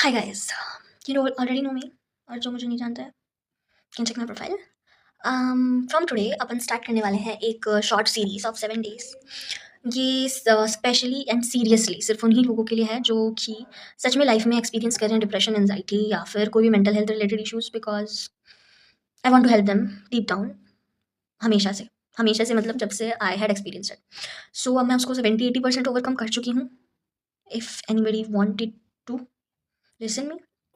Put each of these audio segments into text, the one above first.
Hi guys, you know already know me, और जो मुझे नहीं जानता है can check my profile. From today अपन स्टार्ट करने वाले हैं एक शॉर्ट सीरीज ऑफ 7 days। ये स्पेशली एंड सीरियसली सिर्फ उन्हीं लोगों के लिए है जो कि सच में लाइफ में एक्सपीरियंस कर रहे हैं डिप्रेशन, एंजाइटी या फिर कोई भी mental health related issues, because I want to help them deep down. हमेशा से, हमेशा से मतलब जब से I had experience it. So अब मैं उसको 70-80% ओवरकम कर चुकी हूँ। If anybody wanted to listen me,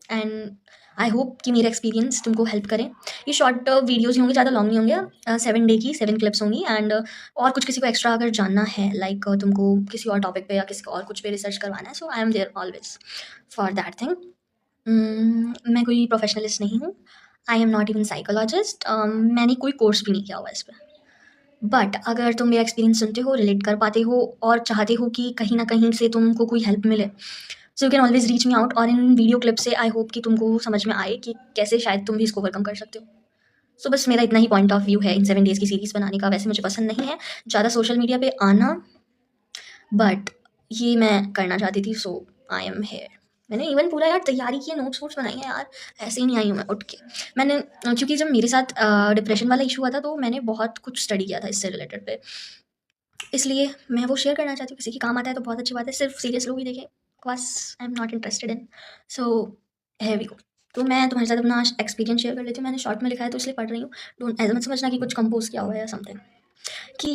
and I hope कि मेरा एक्सपीरियंस तुमको हेल्प करे। ये शॉर्ट वीडियोज़ ही होंगे, ज़्यादा लॉन्ग नहीं होंगे। 7 डे की 7 क्लिप्स होंगी। एंड और कुछ किसी को एक्स्ट्रा अगर जानना है, लाइक तुमको किसी और टॉपिक पे या किसी और कुछ पे रिसर्च करवाना है, so I am there always for that thing. मैं कोई प्रोफेशनलिस्ट नहीं हूँ। I am not even psychologist. मैंने कोई कोर्स भी नहीं किया हुआ इस पर। बट अगर तुम मेरा एक्सपीरियंस सुनते हो, रिलेट कर पाते हो और चाहते हो कि कहीं ना कहीं से तुमको कोई हेल्प मिले, so you can always reach me out. और इन वीडियो क्लिप से आई होप कि तुमको समझ में आए कि कैसे शायद तुम भी इसको ओवरकम कर सकते हो। सो बस मेरा इतना ही पॉइंट ऑफ व्यू है इन 7 days की सीरीज़ बनाने का। वैसे मुझे पसंद नहीं है ज़्यादा सोशल मीडिया पे आना, बट ये मैं करना चाहती थी, सो आई एम हेयर। मैंने इवन पूरा यार तैयारी की है, नोट्स वोट्स बनाई है यार। ऐसे ही नहीं आई हूँ मैं उठ के। मैंने क्योंकि जब मेरे साथ डिप्रेशन वाला इशू हुआ था तो मैंने बहुत कुछ स्टडी किया था इससे रिलेटेड पे, इसलिए मैं वो शेयर करना चाहती हूँ। किसी के काम आता है तो बहुत अच्छी बात है, सिर्फ सीरियस लोग ही देखें, बस I am not interested in. So here we गो। तो मैं तुम्हारे साथ अपना एक्सपीरियंस शेयर कर लेती हूँ। मैंने शॉर्ट में लिखा है तो इसलिए पढ़ रही हूँ। डोंट ऐसा मत समझना कि कुछ कंपोज किया हुआ है या समथिंग। कि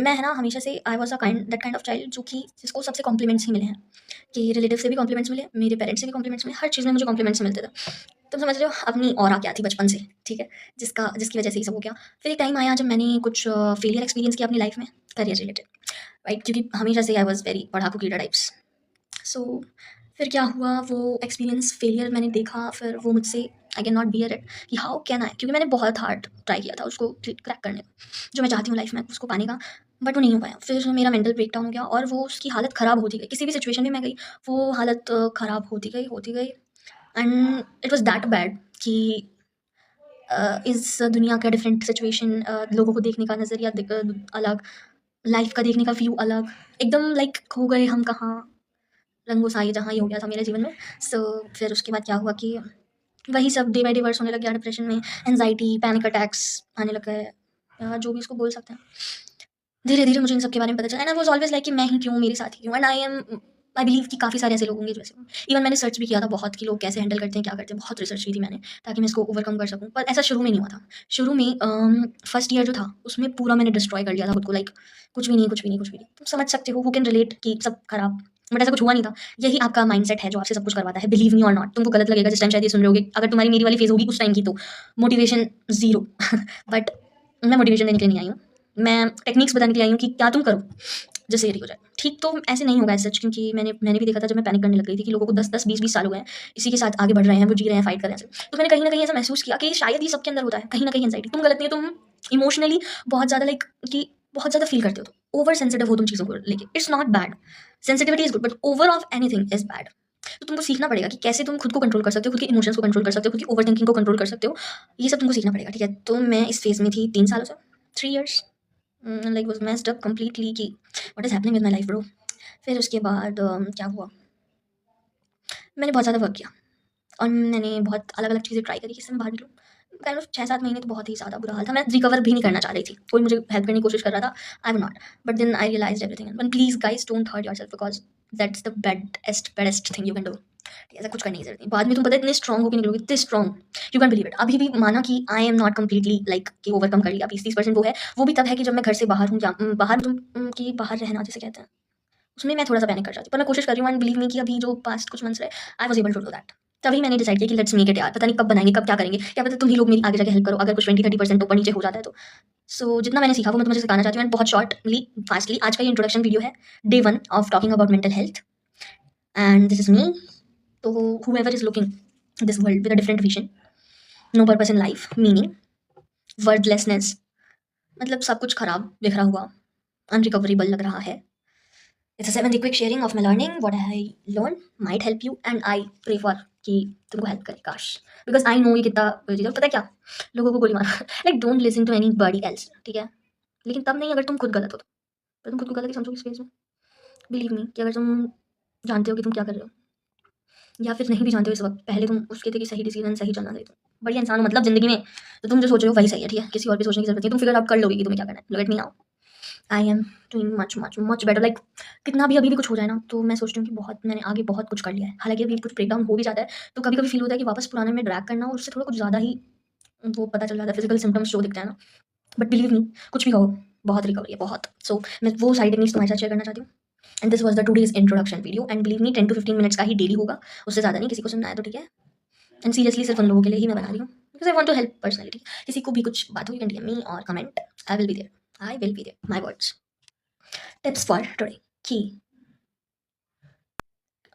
मैं है ना हमेशा से I was a kind of child जो कि जिसको सबसे कॉम्प्लीमेंट्स ही मिले हैं। कि रिलेटिव से भी कॉम्प्लीमेंट्स मिले, मेरे पेरेंट्स से भी कॉम्प्लीमेंट्स मिले, हर चीज़ में मुझे कॉम्प्लीमेंट्स मिलते थे। तुम समझ रहे हो अपनी ऑरा क्या थी बचपन से, ठीक है, जिसकी वजह से ये सब हो गया। फिर एक टाइम आया जब मैंने कुछ फेलियर एक्सपीरियंस किया अपनी लाइफ में, करियर रिलेटेड, राइट, क्योंकि हमेशा से आई वॉज वेरी पढ़ाकू कीड़ा टाइप्स। सो फिर क्या हुआ, वो एक्सपीरियंस फेलियर मैंने देखा, फिर वो मुझसे I can not bear it कि हाउ कैन आई, क्योंकि मैंने बहुत हार्ड ट्राई किया था उसको क्रैक करने का, जो मैं चाहती हूँ लाइफ में उसको पाने का, बट वो नहीं हो पाया। फिर मेरा मेंटल ब्रेकडाउन हो गया और वो उसकी हालत ख़राब होती गई। किसी भी सिचुएशन में मैं गई, वो हालत ख़राब होती गई। And it was that bad कि इस दुनिया का डिफरेंट सिचुएशन, लोगों को देखने का नज़रिया अलग, लाइफ का देखने का व्यू अलग, एकदम लाइक खो गए हम कहाँ, रंगो साई जहाँ ही हो गया था मेरे जीवन में। सो फिर उसके बाद क्या हुआ कि वही सब डे बाय डे वर्स होने लग गया। डिप्रेशन में एंजाइटी, पैनिक अटैक्स आने लग गए, या जो भी इसको बोल सकते हैं। धीरे धीरे मुझे इन सब के बारे में पता चला, and I was always like कि मैं ही क्यों, मेरे साथ ही क्यों। एंड आई बिलीव कि काफ़ी सारे ऐसे लोग होंगे जो ऐसे होंगे। इवन मैंने सर्च भी किया था बहुत कि लोग कैसे हैंडल करते हैं, क्या करते हैं, बहुत रिसर्च की थी मैंने ताकि मैं इसको ओवरकम कर सकूँ। पर ऐसा शुरू में नहीं हुआ था। शुरू में फर्स्ट ईयर जो था उसमें पूरा मैंने डिस्ट्रॉय कर लिया था खुद को, लाइक कुछ भी नहीं, कुछ भी नहीं, कुछ भी नहीं। तुम समझ सकते हो, हु कैन रिलेट कि सब खराब, बट ऐसा कुछ हुआ नहीं था। यही आपका माइंडसेट है जो आपसे सब कुछ करवाता है, बिलीव मी और नॉट। तुमको गलत लगेगा जिस टाइम शायद ये सुन रहे होगे, अगर तुम्हारी मेरी वाली फेज होगी उस टाइम की, तो मोटिवेशन ज़ीरो। बट मैं मोटिवेशन देने के लिए नहीं आई हूँ, मैं टेक्निक्स बताने के लिए आई हूँ कि क्या तुम करो जिससे ये ठीक हो जाए। ठीक तो ऐसे नहीं होगा सच, क्योंकि मैंने भी देखा था जब मैं पैनिक करने लग गई थी कि लोगों को 10-10, 20-20 साल हो गए हैं, इसी के साथ आगे बढ़ रहे हैं, वो जी रहे हैं, फाइट कर रहे हैं। तो मैंने कहीं ना कहीं ऐसा महसूस किया कि शायद ये सबके अंदर होता है, कहीं ना कहीं एंजाइटी। तुम गलत नहीं हो, तुम इमोशनली बहुत ज़्यादा लाइक कि बहुत ज़्यादा फील करते हो, तो ओवर सेंसिटिव हो तुम चीज़ों को लेके। It's not bad, sensitivity is good, but over of anything is bad. तो तुमको सीखना पड़ेगा कि कैसे तुम खुद को कंट्रोल कर सकते हो, खुद के इमोशंस को कंट्रोल कर सकते हो, खुद की ओवर थिंकिंग को कंट्रोल कर सकते हो। ये सब तुमको सीखना पड़ेगा, ठीक है। तो मैं इस फेज में थी 3 सालों से, 3 years, like was messed up completely कि what is happening with my life bro. फिर उसके बाद क्या हुआ, मैंने बहुत ज़्यादा वर्क किया और मैंने बहुत अलग अलग चीज़ें ट्राई करी कि इससे मैं बाहर निकलूँ। काइंड ऑफ 6-7 महीने तो बहुत ही ज़्यादा बुरा हाल था। मैं रिकवर भी नहीं करना चाह रही थी, कोई मुझे हेल्प करने की कोशिश कर रहा था, I am not. But then I realized everything, but please guys don't hurt yourself, because that's the baddest thing you can do. ऐसा कुछ करने की जरूरत नहीं। बाद में तुम पता है इतने स्ट्रॉन्ग होकर निकलोगे, इतने strong, you can believe it. अभी भी माना कि आई एम नॉट कम्प्लीटली लाइक कि ओवरकम कर लिया, 20-30% वो है। वो भी तब है कि जब मैं घर से बाहर हूँ, बाहर कि बाहर रहना जिसे कहते हैं, उसमें मैं थोड़ा सा पैनिक कर जाती हूँ। पर मैं कोशिश कर रही हूँ, एंड बिलीव मी कि अभी जो पास्ट कुछ मंथ्स रहे, I was able to do that. तभी मैंने डिसाइड किया कि लेट्स मेक इट यार। पता नहीं कब बनाएंगे, कब क्या करेंगे, क्या पता तुम ही लोग मेरी आगे जाके हेल्प करो, अगर कुछ 20-30% ऊपर नीचे हो जाता है तो। सो जितना मैंने सीखा वो मैं तुम्हें सिखाना चाहती हूँ, एंड बहुत शॉर्टली फास्टली। आज का ये इंट्रोडक्शन वीडियो है, day 1 of talking about mental health, and this is me. तो whoever is looking this world with a different vision, no purpose in life, meaning, wordlessness, मतलब सब कुछ खराब बिखरा हुआ, unrecoverable लग रहा है। It's a 7 day quick sharing of my learning, what I learned might help you, and I pray for कि तुमको हेल्प करे काश, बिकॉज आई नो ये कितना पता है क्या, लोगों को गोली मार like don't listen to anybody else, ठीक है। लेकिन तब नहीं अगर तुम खुद गलत हो तो। पर तुम खुद को गलत ही समझोगे इस फेज में, बिलीव मी कि अगर तुम जानते हो कि तुम क्या कर रहे हो, या फिर नहीं भी जानते हो इस वक्त, पहले तुम उसके थे कि सही डिसीजन, सही चलना सही, तुम बढ़िया इंसान हो मतलब ज़िंदगी में, तो तुम जो सोच रहे हो वही सही है, ठीक है? किसी और भी सोचने की ज़रूरत नहीं है, तुम फिगर आउट कर लोगे कि तुम्हें क्या करना है। Look at me now, I am doing much much much better, like कितना भी अभी भी कुछ हो जाए ना, तो मैं सोचती हूँ कि बहुत मैंने आगे बहुत कुछ कर लिया है। हालाँकि अभी कुछ ब्रेकडाउन हो भी जाता है, तो कभी-कभी फ़ील होता है कि वापस पुराने में ड्रैग करना, और उससे थोड़ा कुछ ज़्यादा ही वो पता चल जाता है, फिज़िकल सिम्पटम्स जो दिखते हैं ना। बट बिलीव मी, कुछ भी हो, बहुत रिकवरी है, बहुत। सो मैं वो साइड टेक्निक्स तुम्हारे साथ शेयर करना चाहती हूँ। And this was the today's introduction video, and believe me 10 to 15 minutes का ही डेली होगा, उससे ज़्यादा नहीं। किसी को सुनना है तो ठीक है, एंड सीरियसली सिर्फ उन लोगों के लिए ही मैं बना रही हूँ, because I want to help personally, ठीक है? किसी को भी कुछ बात हो, यू कैन डीएम मी और comment, I will be there, my words. Tips for today कि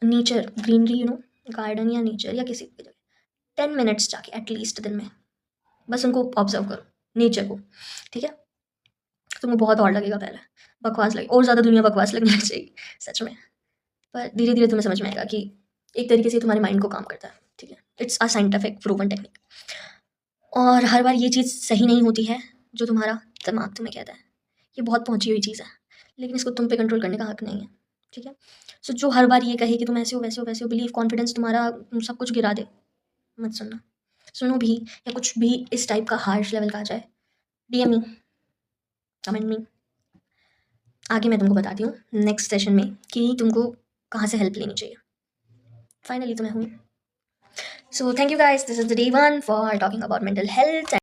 नेचर, ग्रीनरी, गार्डन या नेचर या किसी भी जगह 10 मिनट्स जाके एटलीस्ट दिन में बस उनको ऑब्जर्व करो, नेचर को, ठीक है? तुमको बहुत और लगेगा, पहले बकवास लगे और ज़्यादा दुनिया बकवास लगने लग जाएगी सच में, पर धीरे धीरे तुम्हें समझ में आएगा कि एक तरीके से तुम्हारे माइंड को काम करता है, ठीक है? It's a scientific proven technique, और हर बार ये चीज़ सही नहीं होती है जो तुम्हारा दिमाग तुम्हें कहता है। ये बहुत पहुंची हुई चीज़ है, लेकिन इसको तुम पे कंट्रोल करने का हक नहीं है, ठीक है? सो जो हर बार ये कहे कि तुम ऐसे हो वैसे हो वैसे हो, बिलीव कॉन्फिडेंस तुम्हारा सब कुछ गिरा दे, मत सुनना। सुनो भी, या कुछ भी इस टाइप का हार्श लेवल का आ जाए, डीएम मी, कमेंट मी, आगे मैं तुमको बताती हूँ नेक्स्ट सेशन में कि तुमको कहाँ से हेल्प लेनी चाहिए। फाइनली तो मैं हूँ। So thank you guys, this is the day 1 for talking about mental health.